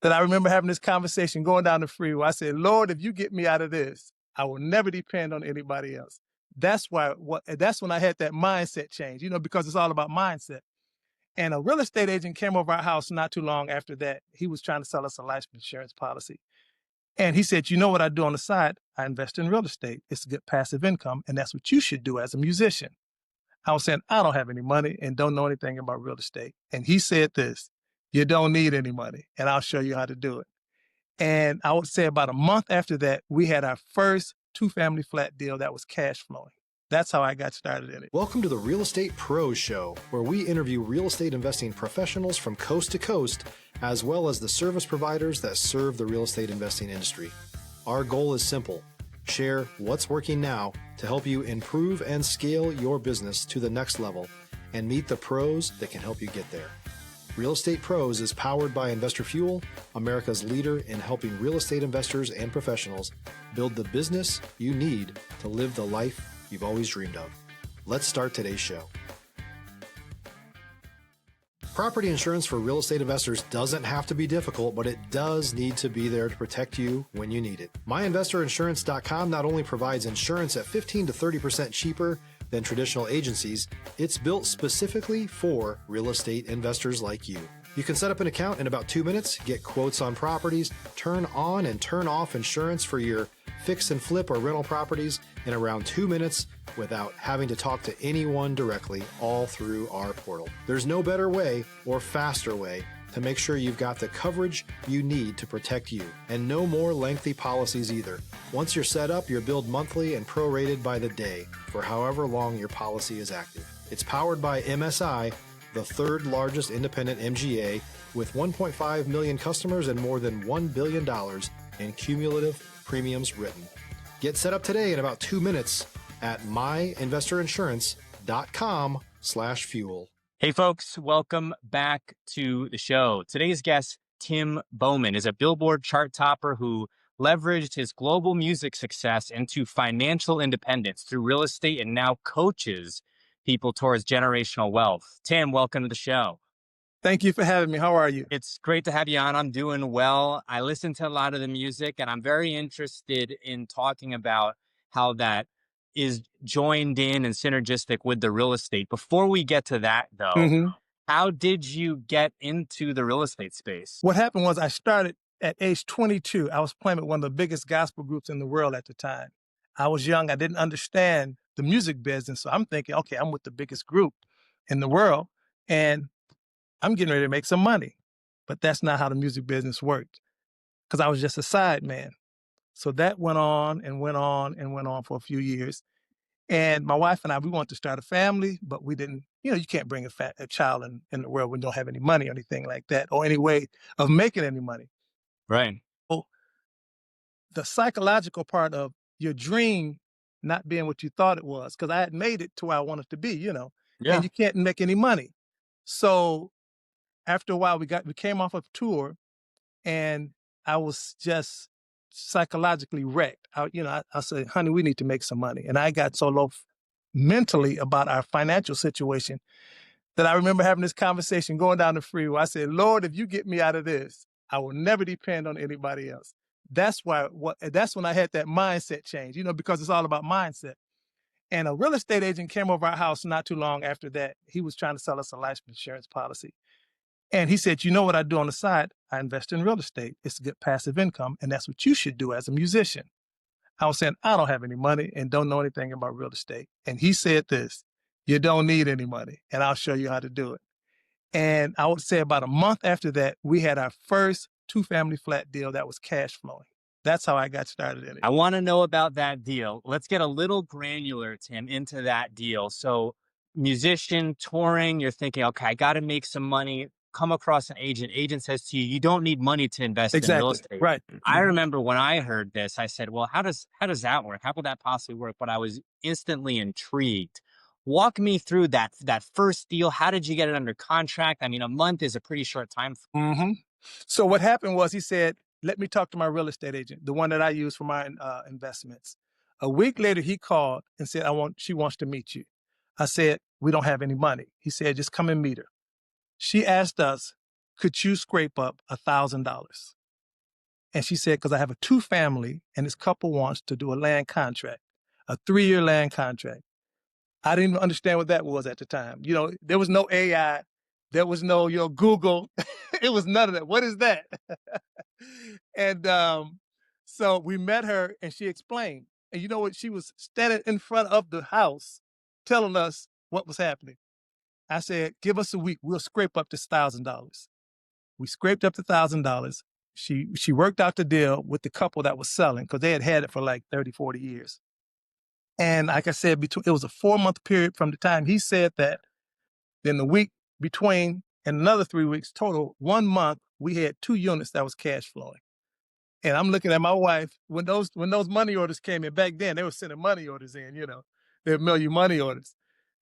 that I remember having this conversation going down the freeway. I said, Lord, if you get me out of this, I will never depend on anybody else. That's when I had that mindset change, because it's all about mindset. And a real estate agent came over our house not too long after that. He was trying to sell us a life insurance policy. And he said, you know what I do on the side? I invest in real estate. It's a good passive income. And that's what you should do as a musician. I was saying, I don't have any money and don't know anything about real estate. And he said this, you don't need any money and I'll show you how to do it. And I would say about a month after that, we had our first 2-family flat deal that was cash flowing. That's how I got started in it. Welcome to the Real Estate Pros Show, where we interview real estate investing professionals from coast to coast, as well as the service providers that serve the real estate investing industry. Our goal is simple: share what's working now to help you improve and scale your business to the next level and meet the pros that can help you get there. Real Estate Pros is powered by Investor Fuel, America's leader in helping real estate investors and professionals build the business you need to live the life you've always dreamed of. Let's start today's show. Property insurance for real estate investors doesn't have to be difficult, but it does need to be there to protect you when you need it. MyInvestorInsurance.com not only provides insurance at 15 to 30% cheaper than traditional agencies, it's built specifically for real estate investors like you. You can set up an account in about 2 minutes, get quotes on properties, turn on and turn off insurance for your fix and flip or rental properties in around 2 minutes without having to talk to anyone directly, all through our portal. There's no better way or faster way to make sure you've got the coverage you need to protect you, and no more lengthy policies either. Once you're set up, you're billed monthly and prorated by the day for however long your policy is active. It's powered by MSI, the third largest independent MGA, with 1.5 million customers and more than $1 billion in cumulative premiums written. Get set up today in about 2 minutes at myinvestorinsurance.com/fuel. Hey folks, welcome back to the show. Today's guest, Tim Bowman, is a Billboard chart topper who leveraged his global music success into financial independence through real estate and now coaches people towards generational wealth. Tim, welcome to the show. Thank you for having me. How are you? It's great to have you on. I'm doing well. I listen to a lot of the music and I'm very interested in talking about how that is joined in and synergistic with the real estate. Before we get to that though, how did you get into the real estate space? What happened was I started at age 22. I was playing with one of the biggest gospel groups in the world at the time. I was young. I didn't understand the music business. So I'm thinking, okay, I'm with the biggest group in the world and I'm getting ready to make some money. But that's not how the music business worked, because I was just a side man. So that went on and went on and went on for a few years. And my wife and I, we wanted to start a family, but we didn't, you can't bring a child in the world when you don't have any money or anything like that, or any way of making any money. Right. So the psychological part of your dream not being what you thought it was, because I had made it to where I wanted to be, and you can't make any money. So after a while, we came off of tour and I was just psychologically wrecked. I said, honey, we need to make some money. And I got so low mentally about our financial situation that I remember having this conversation going down the freeway. I said, Lord, if you get me out of this, I will never depend on anybody else. That's when I had that mindset change, because it's all about mindset. And a real estate agent came over our house not too long after that. He was trying to sell us a life insurance policy. And he said, you know what I do on the side? I invest in real estate. It's a good passive income. And that's what you should do as a musician. I was saying, I don't have any money and don't know anything about real estate. And he said this, you don't need any money and I'll show you how to do it. And I would say about a month after that, we had our first 2-family flat deal that was cash flowing. That's how I got started in it. I want to know about that deal. Let's get a little granular, Tim, into that deal. So musician touring, you're thinking, okay, I got to make some money. Come across an agent says to you, you don't need money to invest in real estate. Right. I remember when I heard this, I said, well, how does that work? How could that possibly work? But I was instantly intrigued. Walk me through that first deal. How did you get it under contract? I mean, a month is a pretty short time. So what happened was he said, let me talk to my real estate agent, the one that I use for my investments. A week later, he called and said, she wants to meet you. I said, we don't have any money. He said, just come and meet her. She asked us could you scrape up $1,000? And she said, because I have a 2-family and this couple wants to do a land contract, a 3-year land contract. I didn't even understand what that was at the time. There was no AI. There was no, Google. It was none of that. What is that? And so we met her and she explained. And you know what? She was standing in front of the house telling us what was happening. I said, give us a week. We'll scrape up this $1,000. We scraped up the $1,000. She worked out the deal with the couple that was selling because they had it for like 30, 40 years. And like I said, it was a 4-month period from the time he said that. Then the week between and another 3 weeks, total 1 month, we had 2 units that was cash flowing. And I'm looking at my wife when those money orders came in. Back then, they were sending money orders in, they'd mail you money orders.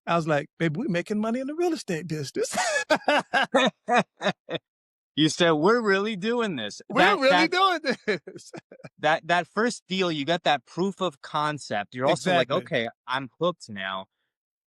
I was like, babe, we're making money in the real estate business. You said, we're really doing this. We're really doing this. That first deal, you got that proof of concept. You're also Exactly. like, okay, I'm hooked now.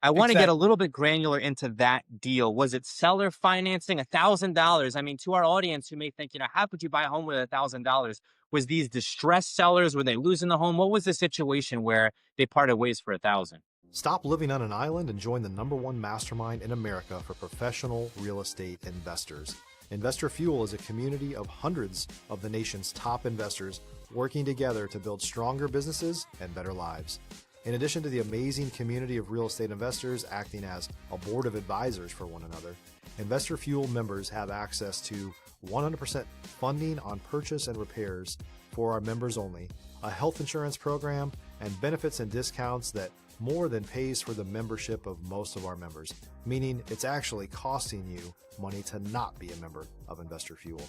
I want to get a little bit granular into that deal. Was it seller financing? $1,000? I mean, to our audience who may think, how could you buy a home with $1,000? Was these distressed sellers? Were they losing the home? What was the situation where they parted ways for $1,000? Stop living on an island and join the #1 mastermind in America for professional real estate investors. Investor Fuel is a community of hundreds of the nation's top investors working together to build stronger businesses and better lives. In addition to the amazing community of real estate investors acting as a board of advisors for one another, Investor Fuel members have access to 100% funding on purchase and repairs for our members only, a health insurance program, and benefits and discounts that more than pays for the membership of most of our members, meaning it's actually costing you money to not be a member of Investor Fuel.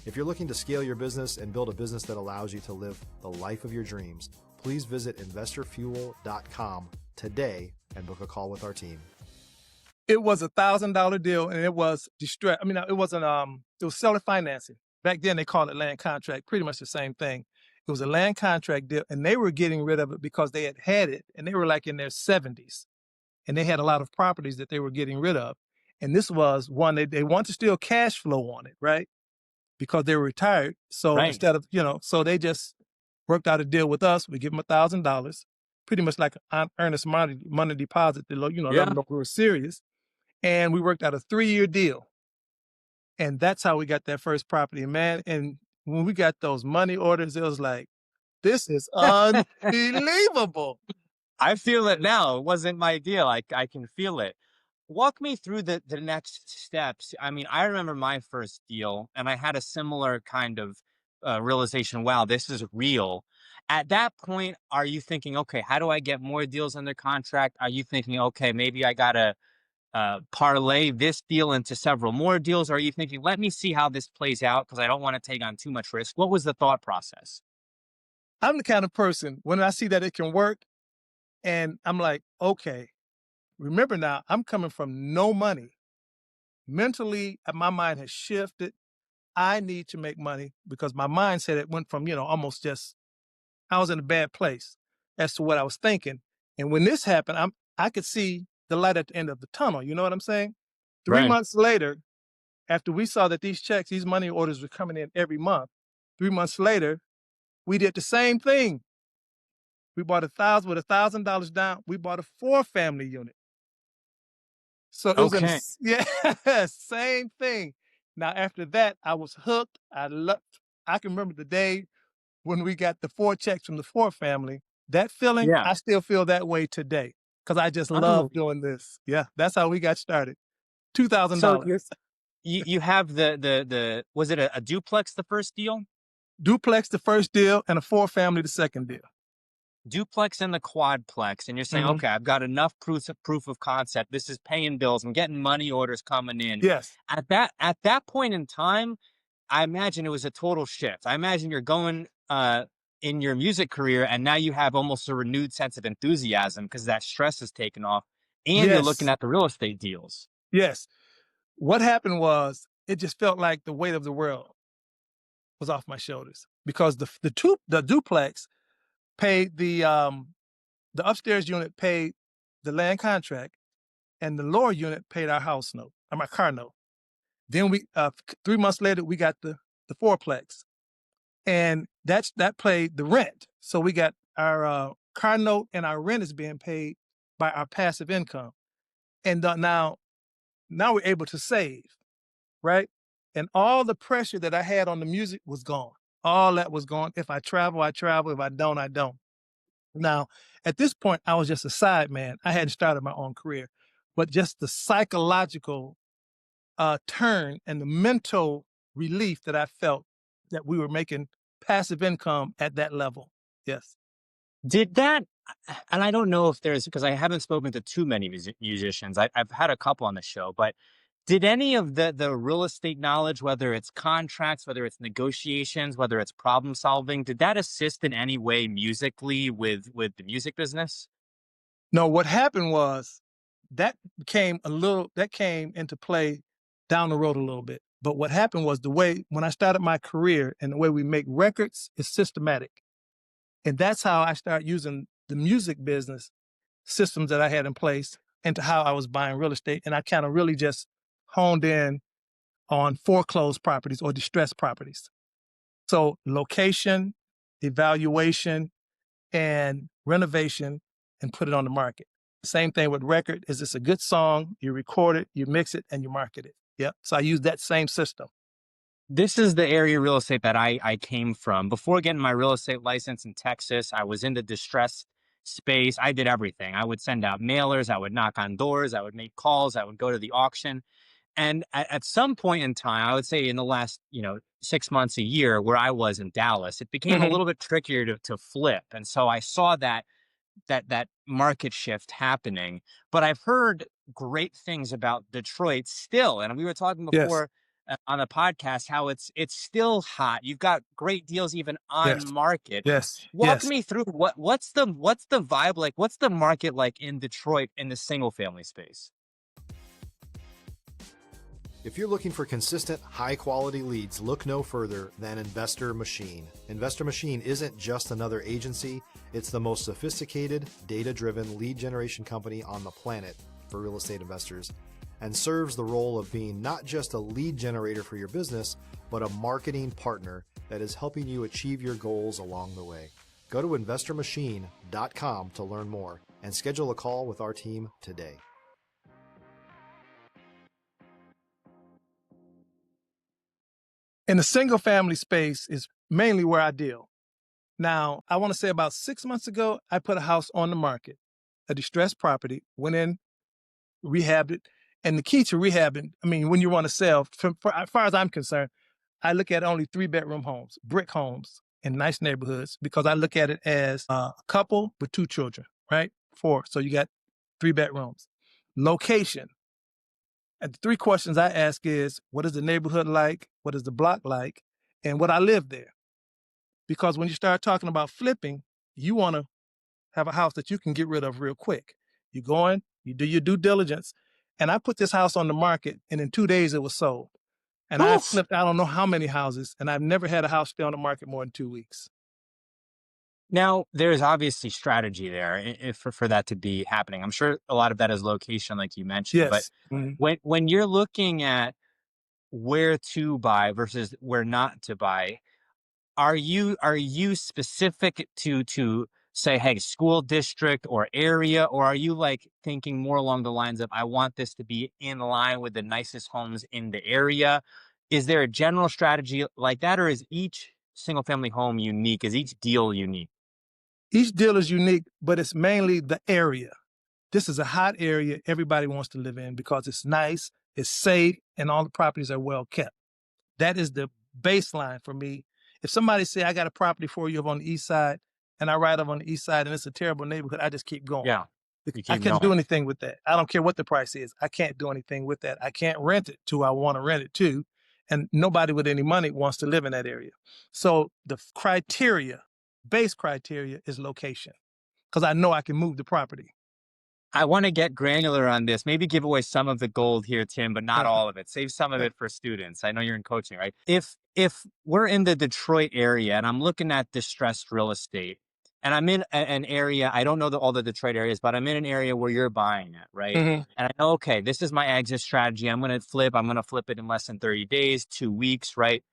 If you're looking to scale your business and build a business that allows you to live the life of your dreams, please visit investorfuel.com today and book a call with our team. It was a $1,000 deal, and it was distress. I mean, it wasn't. It was seller financing. Back then, they called it land contract. Pretty much the same thing. It was a land contract deal, and they were getting rid of it because they had it, and they were like in their 70s, and they had a lot of properties that they were getting rid of. And this was one they want to still cash flow on it, right? Because they were retired. So instead of so they just worked out a deal with us. We give them $1,000, pretty much like an earnest money deposit to let them know we were serious. And we worked out a 3-year deal. And that's how we got that first property, man. And when we got those money orders, it was like, this is unbelievable. I feel it now. It wasn't my deal. I can feel it. Walk me through the next steps. I mean, I remember my first deal, and I had a similar kind of realization. Wow, this is real. At that point, are you thinking, okay, how do I get more deals under contract? Are you thinking, okay, maybe I got to parlay this deal into several more deals? Or are you thinking, let me see how this plays out because I don't want to take on too much risk? What was the thought process? I'm the kind of person, when I see that it can work, and I'm like, okay, remember now, I'm coming from no money. Mentally, my mind has shifted. I need to make money because my mindset, it went from, almost just, I was in a bad place as to what I was thinking. And when this happened, I could see the light at the end of the tunnel. You know what I'm saying? 3 months later, after we saw that these money orders were coming in every month, 3 months later, we did the same thing. We bought with $1,000 down. We bought a 4-family unit. So it was same thing. Now after that, I was hooked. I can remember the day when we got the 4 checks from the 4-family. That feeling, I still feel that way today because I just love doing this. Yeah, that's how we got started. $2,000. So you have the was it a duplex the first deal? Duplex the first deal and a 4-family the second deal. Duplex and the quadplex, and you're saying, okay, I've got enough proof of concept. This is paying bills. I'm getting money orders coming in. Yes. At that point in time, I imagine it was a total shift. I imagine you're going in your music career, and now you have almost a renewed sense of enthusiasm because that stress is taken off, and you're looking at the real estate deals. Yes. What happened was it just felt like the weight of the world was off my shoulders because the duplex paid the upstairs unit paid the land contract, and the lower unit paid our house note, or my car note. Then 3 months later, we got the Four-plex, and that paid the rent. So we got our car note and our rent is being paid by our passive income. And now we're able to save, right? And all the pressure that I had on the music was gone. All that was gone. If I travel, I travel. If I don't, I don't. Now, at this point, I was just a side man. I hadn't started my own career, but just the psychological turn and the mental relief that I felt that we were making passive income at that level. Yes. Did that, and I don't know if there's, because I haven't spoken to too many musicians. I've had a couple on the show, but did any of the real estate knowledge, whether it's contracts, whether it's negotiations, whether it's problem solving, did that assist in any way musically with the music business? No, what happened was that came into play down the road a little bit. But what happened was when I started my career and the way we make records is systematic. And that's how I started using the music business systems that I had in place into how I was buying real estate. And I kind of really just honed in on foreclosed properties or distressed properties. So location, evaluation, and renovation, and put it on the market. Same thing with record. Is this a good song? You record it, you mix it, and you market it. Yep. So I use that same system. This is the area of real estate that I came from. Before getting my real estate license in Texas, I was in the distressed space. I did everything. I would send out mailers, I would knock on doors, I would make calls, I would go to the auction. And at some point in time, I would say in the last, 6 months, a year, where I was in Dallas, it became a little bit trickier to flip. And so I saw that market shift happening. But I've heard great things about Detroit still. And we were talking Yes. before on the podcast how it's still hot. You've got great deals even on Yes. market. Yes. Walk Yes. me through what's the vibe like? What's the market like in Detroit in the single family space? If you're looking for consistent, high-quality leads, look no further than Investor Machine. Investor Machine isn't just another agency, it's the most sophisticated, data-driven lead generation company on the planet for real estate investors, and serves the role of being not just a lead generator for your business, but a marketing partner that is helping you achieve your goals along the way. Go to investormachine.com to learn more and schedule a call with our team today. In the single family space is mainly where I deal. Now, I want to say about 6 months ago, I put a house on the market, a distressed property, went in, rehabbed it. And the key to rehabbing, when you want to sell, as far as I'm concerned, I look at only 3-bedroom homes, brick homes in nice neighborhoods, because I look at it as a couple with 2 children, right? 4. So you got 3 bedrooms. Location. And the 3 questions I ask is, what is the neighborhood like? What is the block like? And would I live there? Because when you start talking about flipping, you want to have a house that you can get rid of real quick. You go in, you do your due diligence. And I put this house on the market, and in 2 days it was sold. And I flipped I don't know how many houses, and I've never had a house stay on the market more than 2 weeks. Now, there's obviously strategy there for that to be happening. I'm sure a lot of that is location, like you mentioned. Yes. But when you're looking at where to buy versus where not to buy, are you specific to say, hey, school district or area, or are you like thinking more along the lines of, I want this to be in line with the nicest homes in the area? Is there a general strategy like that, or is each single family home unique? Is each deal unique? Each deal is unique, but it's mainly the area. This is a hot area everybody wants to live in because it's nice, it's safe, and all the properties are well kept. That is the baseline for me. If somebody say, I got a property for you up on the east side, and I ride up on the east side and it's a terrible neighborhood, I just keep going. Yeah. I can't do anything with that. I don't care what the price is. I can't do anything with that. I can't rent it to who I want to rent it to. And nobody with any money wants to live in that area. So the base criteria is location, because I know I can move the property. I want to get granular on this, maybe give away some of the gold here, Tim, but not all of it. Save some of it for students. I know you're in coaching, right? If we're in the Detroit area and I'm looking at distressed real estate, and I'm in an area, I don't know all the Detroit areas, but I'm in an area where you're buying it, right? Mhm. And I know, okay, this is my exit strategy. I'm going to flip it in less than 30 days, 2 weeks, right?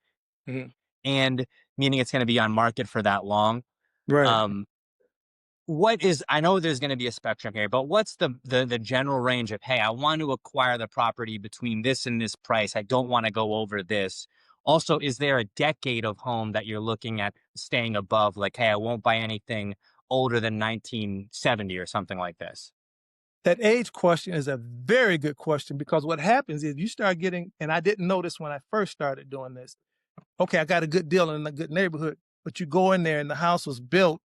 Mhm. And meaning it's going to be on market for that long. Right. Um, I know there's going to be a spectrum here, but what's the general range of, hey, I want to acquire the property between this and this price. I don't want to go over this. Also, is there a decade of home that you're looking at staying above? Like, hey, I won't buy anything older than 1970 or something like this. That age question is a very good question, because what happens is you start getting, and I didn't know this when I first started doing this. Okay, I got a good deal in a good neighborhood, but you go in there and the house was built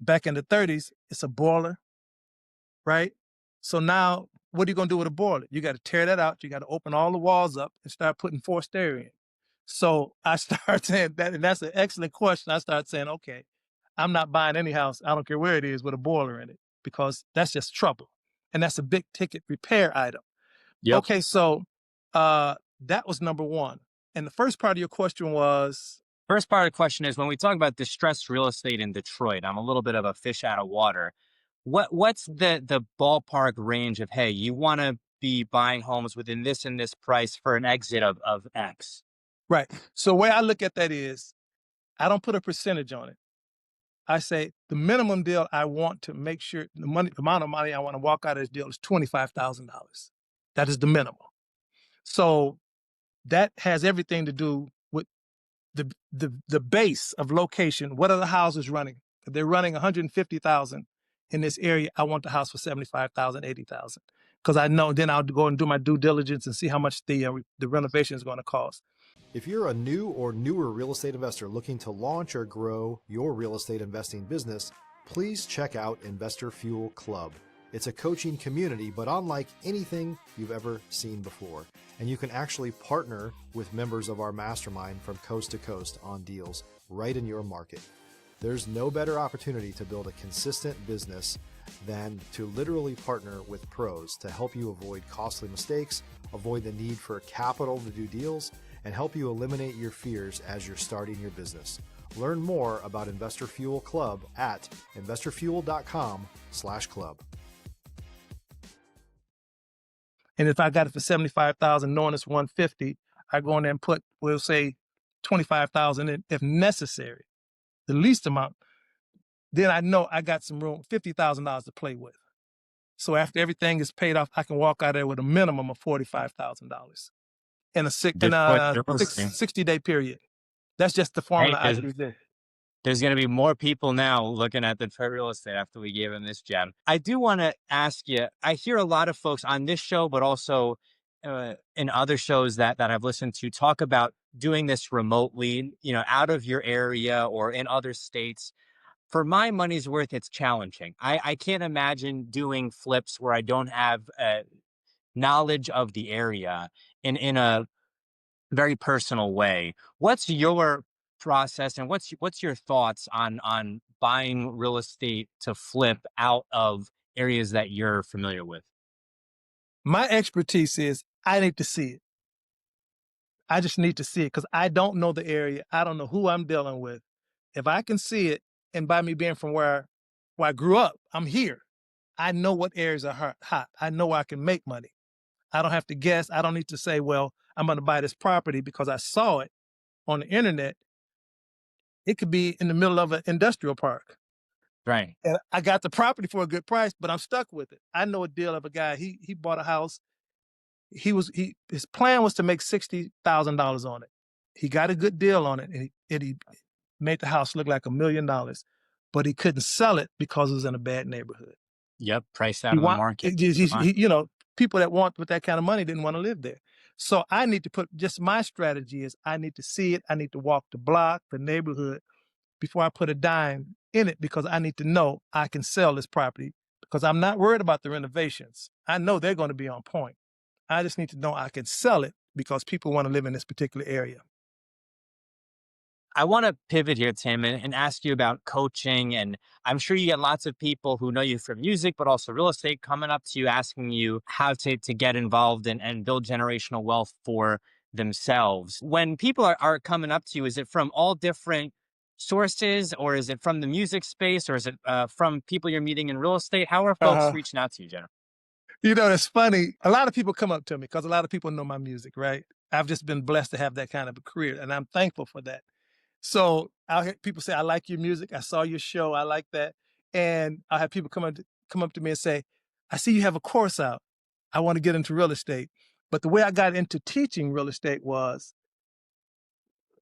back in the 30s. It's a boiler, right? So now what are you going to do with a boiler? You got to tear that out. You got to open all the walls up and start putting forced air in. So I start saying that, and that's an excellent question. I start saying, okay, I'm not buying any house, I don't care where it is, with a boiler in it, because that's just trouble. And that's a big ticket repair item. Yep. Okay, so that was number one. And the first part of your question was, First part of the question is, when we talk about distressed real estate in Detroit, I'm a little bit of a fish out of water. What's the ballpark range of, hey, you want to be buying homes within this and this price for an exit of X? right. So the way I look at that is, I don't put a percentage on it. I say the minimum deal I want to make sure the amount of money I want to walk out of this deal is $25,000. That is the minimum. So that has everything to do with the base of location. What are the houses running? If they're running 150,000 in this area, I want the house for 75,000, 80,000, because I know then I'll go and do my due diligence and see how much the renovation is going to cost. If you're a new or newer real estate investor looking to launch or grow your real estate investing business, please check out Investor Fuel Club. It's a coaching community, but unlike anything you've ever seen before. And you can actually partner with members of our mastermind from coast to coast on deals right in your market. There's no better opportunity to build a consistent business than to literally partner with pros to help you avoid costly mistakes, avoid the need for capital to do deals, and help you eliminate your fears as you're starting your business. Learn more about Investor Fuel Club at investorfuel.com/club. And if I got it for 75,000, knowing it's 150, I go in there and put, we'll say, 25,000 in if necessary, the least amount. Then I know I got some room, $50,000 to play with. So after everything is paid off, I can walk out there with a minimum of $45,000 in a Detroit real estate. 60-day period. That's just the Hey, formula I use there. there's going to be more people now looking at Detroit real estate after we gave them this gem. I do want to ask you, I hear a lot of folks on this show, but also in other shows that I've listened to, talk about doing this remotely, out of your area or in other states. For my money's worth, it's challenging. I can't imagine doing flips where I don't have knowledge of the area in a very personal way. What's your process, and what's your thoughts on buying real estate to flip out of areas that you're familiar with? My expertise is I need to see it. I just need to see it because I don't know the area. I don't know who I'm dealing with. If I can see it, and by me being from where I grew up, I'm here. I know what areas are hot. I know where I can make money. I don't have to guess. I don't need to say, well, I'm going to buy this property because I saw it on the internet. It could be in the middle of an industrial park. Right. And I got the property for a good price, but I'm stuck with it. I know a deal of a guy. He bought a house. His plan was to make $60,000 on it. He got a good deal on it, and he made the house look like $1 million, but he couldn't sell it because it was in a bad neighborhood. Yep. Priced out He of the want, market. people that want with that kind of money didn't want to live there. So I need to just my strategy is I need to see it. I need to walk the block, the neighborhood, before I put a dime in it, because I need to know I can sell this property, because I'm not worried about the renovations. I know they're going to be on point. I just need to know I can sell it because people want to live in this particular area. I want to pivot here, Tim, and ask you about coaching. And I'm sure you get lots of people who know you from music, but also real estate, coming up to you, asking you how to get involved and build generational wealth for themselves. When people are coming up to you, is it from all different sources, or is it from the music space, or is it from people you're meeting in real estate? How are folks Uh-huh. reaching out to you, Jennifer? It's funny. A lot of people come up to me because a lot of people know my music, right? I've just been blessed to have that kind of a career, and I'm thankful for that. So I'll hear people say, "I like your music. I saw your show. I like that." And I'll have people come up to me and say, "I see you have a course out. I want to get into real estate." But the way I got into teaching real estate was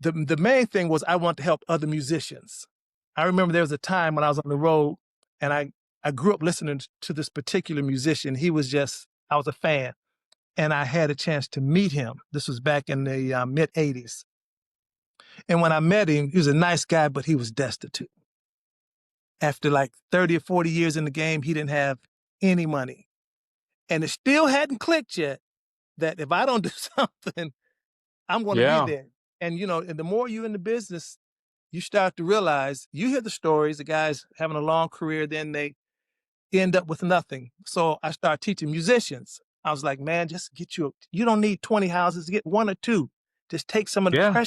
the main thing was I want to help other musicians. I remember there was a time when I was on the road, and I grew up listening to this particular musician. I was a fan, and I had a chance to meet him. This was back in the mid 80s. And when I met him, he was a nice guy, but he was destitute. After like 30 or 40 years in the game, he didn't have any money. And it still hadn't clicked yet that if I don't do something, I'm going to be Yeah. there. And, and the more you're in the business, you start to realize, you hear the stories, the guys having a long career, then they end up with nothing. So I started teaching musicians. I was like, man, just you don't need 20 houses, get one or two. Just take some of the Yeah.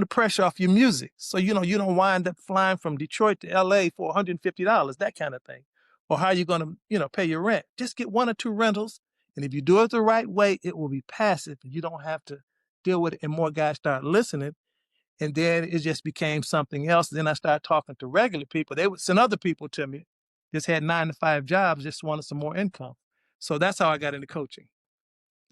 pressure off your music. So, you don't wind up flying from Detroit to LA for $150, that kind of thing. Or how you going to, pay your rent. Just get one or two rentals. And if you do it the right way, it will be passive. You don't have to deal with it. And more guys start listening. And then it just became something else. Then I started talking to regular people. They would send other people to me, just had 9-to-5 jobs, just wanted some more income. So that's how I got into coaching.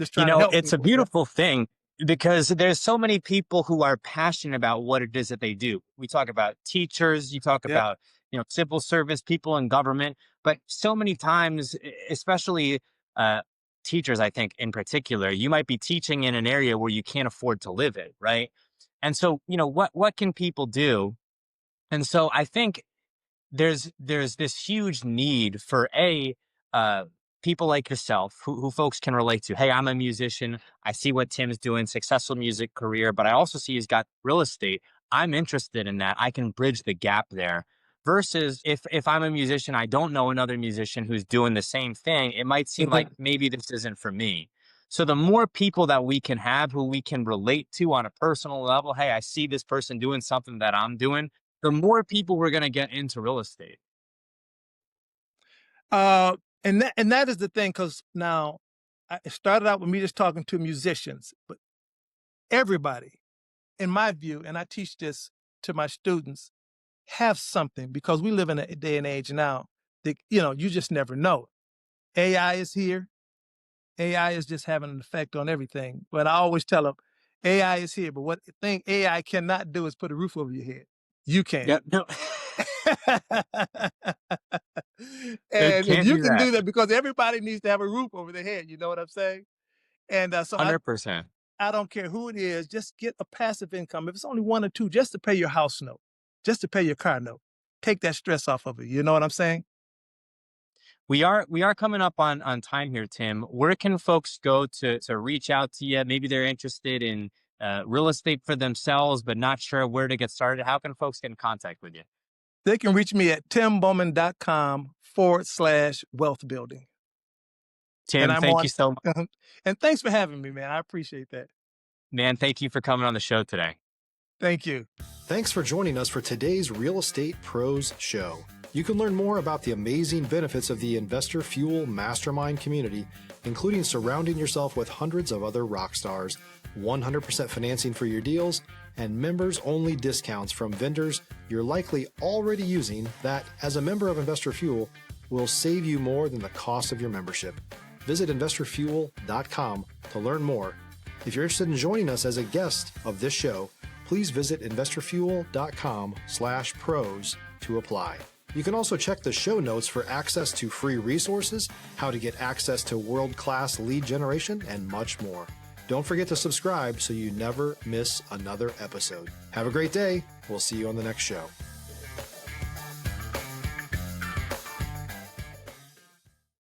Just trying to help It's a people. Yeah. beautiful thing because there's so many people who are passionate about what it is that they do. We talk about teachers, you talk Yeah. about, civil service, people in government, but so many times, especially teachers, I think in particular, you might be teaching in an area where you can't afford to live in, right? And so, what can people do? And so I think there's this huge need for uh people like yourself who folks can relate to. Hey, I'm a musician. I see what Tim's doing, successful music career, but I also see he's got real estate. I'm interested in that. I can bridge the gap there. Versus if I'm a musician, I don't know another musician who's doing the same thing. It might seem like Mhm. maybe this isn't for me. So the more people that we can have who we can relate to on a personal level, hey, I see this person doing something that I'm doing, the more people we're going to get into real estate. And that is the thing, because now it started out with me just talking to musicians, but everybody, in my view, and I teach this to my students, have something, because we live in a day and age now that, you just never know. AI is here. AI is just having an effect on everything. But I always tell them, AI is here, but what thing AI cannot do is put a roof over your head. You can. Yep. No, it And can't you do can that. do that because everybody needs to have a roof over their head. You know what I'm saying? And so I 100%. I don't care who it is, just get a passive income. If it's only one or two, just to pay your house note, just to pay your car note. Take that stress off of it. You know what I'm saying? We are coming up on time here, Tim. Where can folks go to reach out to you? Maybe they're interested in real estate for themselves, but not sure where to get started. How can folks get in contact with you? They can reach me at timbowman.com/wealth building. And Tim, I'm thank you on, so much. and thanks for having me, man. I appreciate that. Man, thank you for coming on the show today. Thank you. Thanks for joining us for today's Real Estate Pros Show. You can learn more about the amazing benefits of the Investor Fuel Mastermind community, including surrounding yourself with hundreds of other rock stars, 100% financing for your deals, and members-only discounts from vendors you're likely already using that, as a member of Investor Fuel, will save you more than the cost of your membership. Visit investorfuel.com to learn more. If you're interested in joining us as a guest of this show, please visit investorfuel.com/pros to apply. You can also check the show notes for access to free resources, how to get access to world-class lead generation, and much more. Don't forget to subscribe so you never miss another episode. Have a great day. We'll see you on the next show.